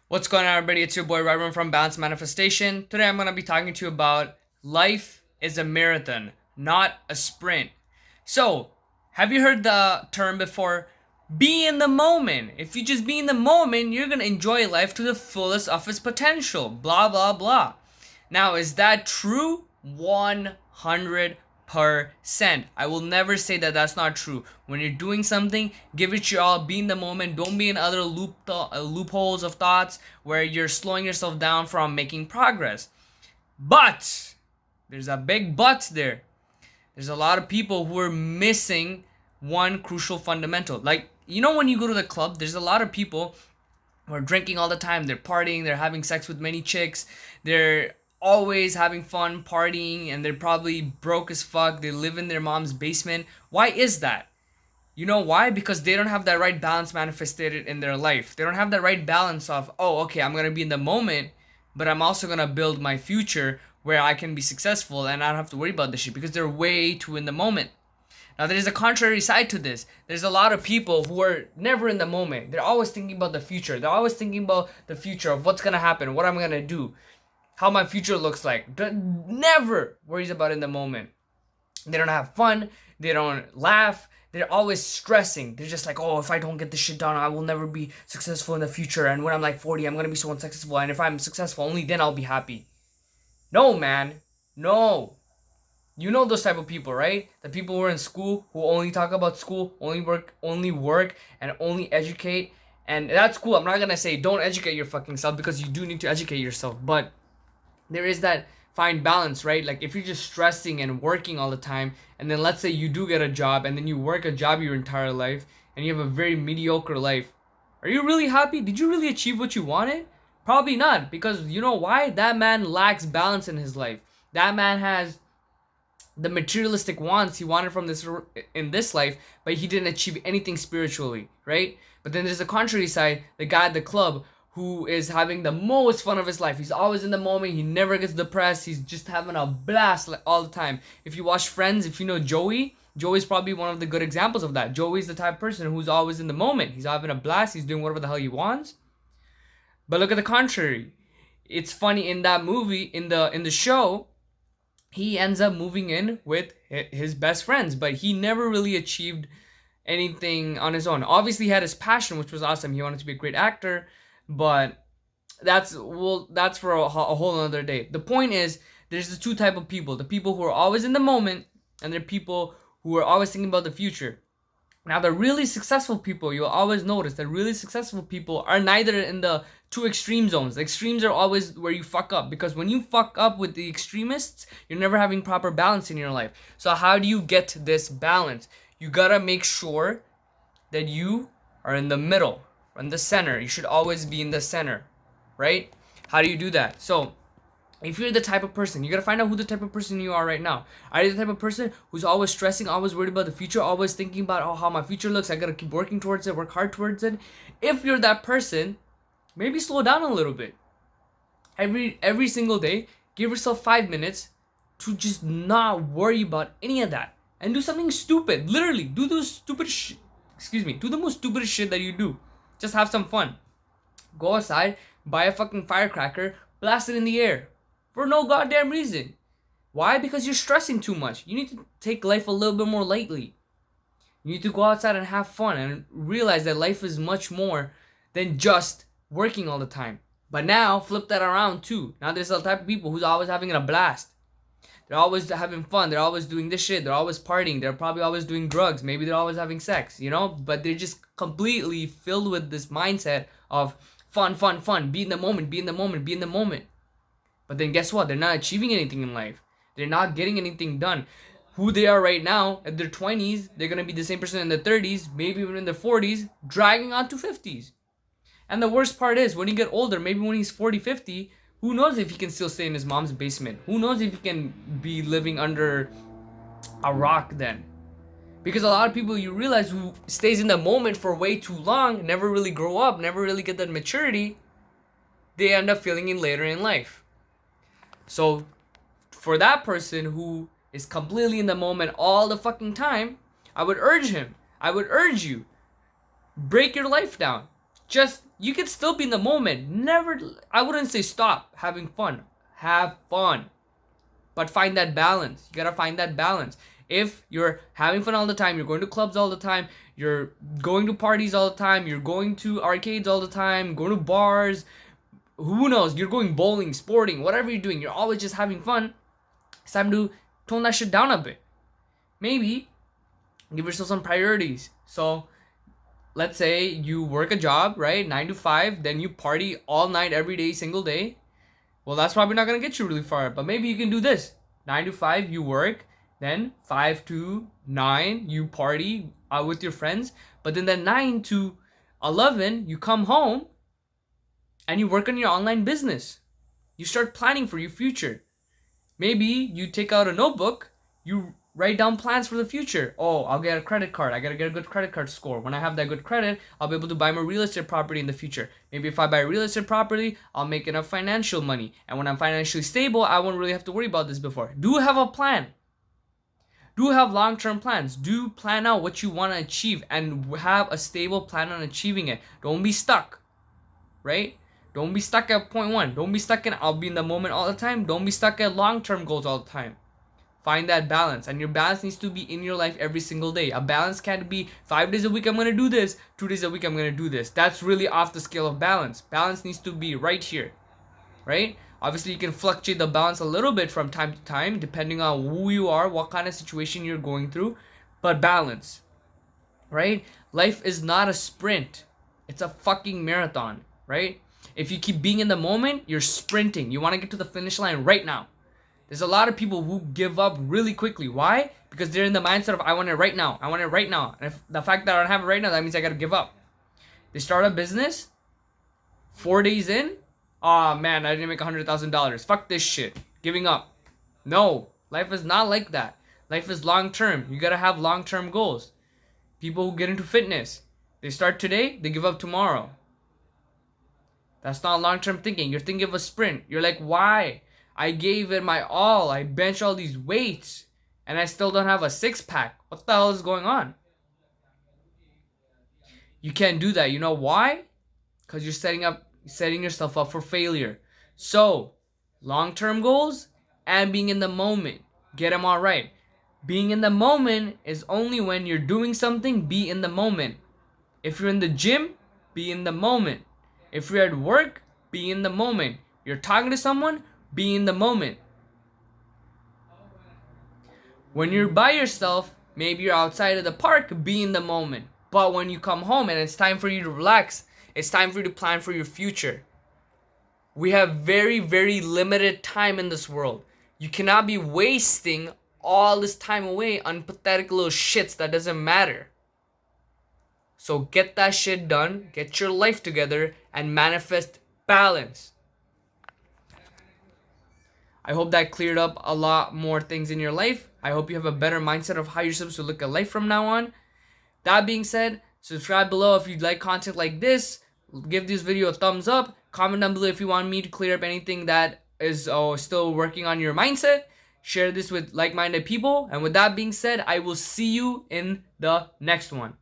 What's going on, everybody? It's your boy Ryron from Balanced Manifestation. Today, I'm going to be talking to you about life is a marathon, not a sprint. So, have you heard the term before? Be in the moment. If you just be in the moment, you're going to enjoy life to the fullest of its potential. Blah, blah, blah. Now, is that true? 100%. I will never say that that's not true. When you're doing something, give it your all, be in the moment. Don't be in other loopholes of thoughts where you're slowing yourself down from making progress. But there's a big but there. There's a lot of people who are missing one crucial fundamental. Like, when you go to the club, there's a lot of people who are drinking all the time. They're partying, they're having sex with many chicks, they're always having fun partying, and they're probably broke as fuck. They live in their mom's basement. Why is that? You know why? Because they don't have that right balance manifested in their life. They don't have that right balance of, oh, okay, I'm gonna be in the moment, but I'm also gonna build my future where I can be successful and I don't have to worry about this shit, because they're way too in the moment. Now, there's a contrary side to this. There's a lot of people who are never in the moment. They're always thinking about the future. They're always thinking about the future of what's gonna happen, what I'm gonna do, how my future looks like. Never worries about in the moment. They don't have fun. They don't laugh. They're always stressing. They're just like, oh, if I don't get this shit done, I will never be successful in the future. And when I'm like 40, I'm going to be so unsuccessful. And if I'm successful, only then I'll be happy. No, man. No. You know those type of people, right? The people who are in school, who only talk about school, only work, and only educate. And that's cool. I'm not going to say don't educate your fucking self, because you do need to educate yourself. But there is that fine balance, right? Like, if you're just stressing and working all the time, and then let's say you do get a job, and then you work a job your entire life, and you have a very mediocre life, are you really happy? Did you really achieve what you wanted? Probably not, because you know why? That man lacks balance in his life. That man has the materialistic wants he wanted from this in this life, but he didn't achieve anything spiritually, right? But then there's the contrary side, the guy at the club who is having the most fun of his life. He's always in the moment. He never gets depressed. He's just having a blast all the time. If you watch Friends, if you know Joey, Joey's probably one of the good examples of that. Joey's the type of person who's always in the moment. He's having a blast. He's doing whatever the hell he wants. But look at the contrary. It's funny, in that movie, in the show, he ends up moving in with his best friends, but he never really achieved anything on his own. Obviously, he had his passion, which was awesome. He wanted to be a great actor, but that's for a whole other day. The point is, there's the two type of people: the people who are always in the moment, and the people who are always thinking about the future. Now, the really successful people, you'll always notice that really successful people are neither in the two extreme zones. The extremes are always where you fuck up, because when you fuck up with the extremists, you're never having proper balance in your life. So how do you get this balance? You gotta make sure that you are in the middle, in the center. You should always be in the center, right? How do you do that? So, if you're the type of person, you gotta find out who the type of person you are right now. Are you the type of person who's always stressing, always worried about the future, always thinking about, oh, how my future looks, I gotta keep working towards it, work hard towards it? If you're that person, maybe slow down a little bit. Every single day, give yourself 5 minutes to just not worry about any of that, and do something stupid. Literally, do those stupid do the most stupid shit that you do. Just have some fun. Go outside, buy a fucking firecracker, blast it in the air. For no goddamn reason. Why? Because you're stressing too much. You need to take life a little bit more lightly. You need to go outside and have fun and realize that life is much more than just working all the time. But now, flip that around too. Now there's a type of people who's always having a blast. They're always having fun. They're always doing this shit. They're always partying. They're probably always doing drugs. Maybe they're always having sex, But they're just completely filled with this mindset of fun, fun, fun. Be in the moment, be in the moment, be in the moment. But then guess what? They're not achieving anything in life. They're not getting anything done. Who they are right now, at their 20s, they're going to be the same person in their 30s, maybe even in their 40s, dragging on to 50s. And the worst part is, when you get older, maybe when he's 40, 50, who knows if he can still stay in his mom's basement? Who knows if he can be living under a rock then? Because a lot of people, you realize, who stays in the moment for way too long, never really grow up, never really get that maturity, they end up feeling it later in life. So, for that person who is completely in the moment all the fucking time, I would urge you, break your life down. Just, you can still be in the moment. Never, I wouldn't say stop having fun. Have fun. But find that balance. You gotta find that balance. If you're having fun all the time, you're going to clubs all the time, you're going to parties all the time, you're going to arcades all the time, going to bars, who knows, you're going bowling, sporting, whatever you're doing, you're always just having fun. It's time to tone that shit down a bit. Maybe give yourself some priorities. So let's say you work a job, right? 9 to 5, then you party all night, every day, single day. Well, that's probably not going to get you really far. But maybe you can do this. 9 to 5, you work. Then 5 to 9, you party with your friends. But then 9 to 11, you come home and you work on your online business. You start planning for your future. Maybe you take out a notebook, you write down plans for the future. Oh, I'll get a credit card. I gotta get a good credit card score. When I have that good credit, I'll be able to buy more real estate property in the future. Maybe if I buy real estate property, I'll make enough financial money. And when I'm financially stable, I won't really have to worry about this before. Do have a plan. Do have long-term plans. Do plan out what you want to achieve and have a stable plan on achieving it. Don't be stuck, right? Don't be stuck at point one. Don't be stuck in I'll be in the moment all the time. Don't be stuck at long-term goals all the time. Find that balance, and your balance needs to be in your life every single day. A balance can't be 5 days a week I'm going to do this, 2 days a week I'm going to do this. That's really off the scale of balance. Balance needs to be right here, right? Obviously, you can fluctuate the balance a little bit from time to time, depending on who you are, what kind of situation you're going through, but balance, right? Life is not a sprint. It's a fucking marathon, right? If you keep being in the moment, you're sprinting. You want to get to the finish line right now. There's a lot of people who give up really quickly. Why? Because they're in the mindset of, I want it right now. I want it right now. And if the fact that I don't have it right now, that means I got to give up. They start a business, 4 days in, oh man, I didn't make $100,000. Fuck this shit. Giving up. No, life is not like that. Life is long term. You got to have long term goals. People who get into fitness, they start today, they give up tomorrow. That's not long term thinking. You're thinking of a sprint. You're like, why? I gave it my all. I bench all these weights and I still don't have a six pack. What the hell is going on? You can't do that. You know why? Because you're setting yourself up for failure. So, long-term goals and being in the moment. Get them all right. Being in the moment is only when you're doing something, be in the moment. If you're in the gym, be in the moment. If you're at work, be in the moment. You're talking to someone, be in the moment. When you're by yourself, maybe you're outside of the park, be in the moment. But when you come home and it's time for you to relax, it's time for you to plan for your future. We have very, very limited time in this world. You cannot be wasting all this time away on pathetic little shits that doesn't matter. So get that shit done, get your life together, and manifest balance. I hope that cleared up a lot more things in your life. I hope you have a better mindset of how you're supposed to look at life from now on. That being said, subscribe below if you'd like content like this. Give this video a thumbs up. Comment down below if you want me to clear up anything that is still working on your mindset. Share this with like-minded people. And with that being said, I will see you in the next one.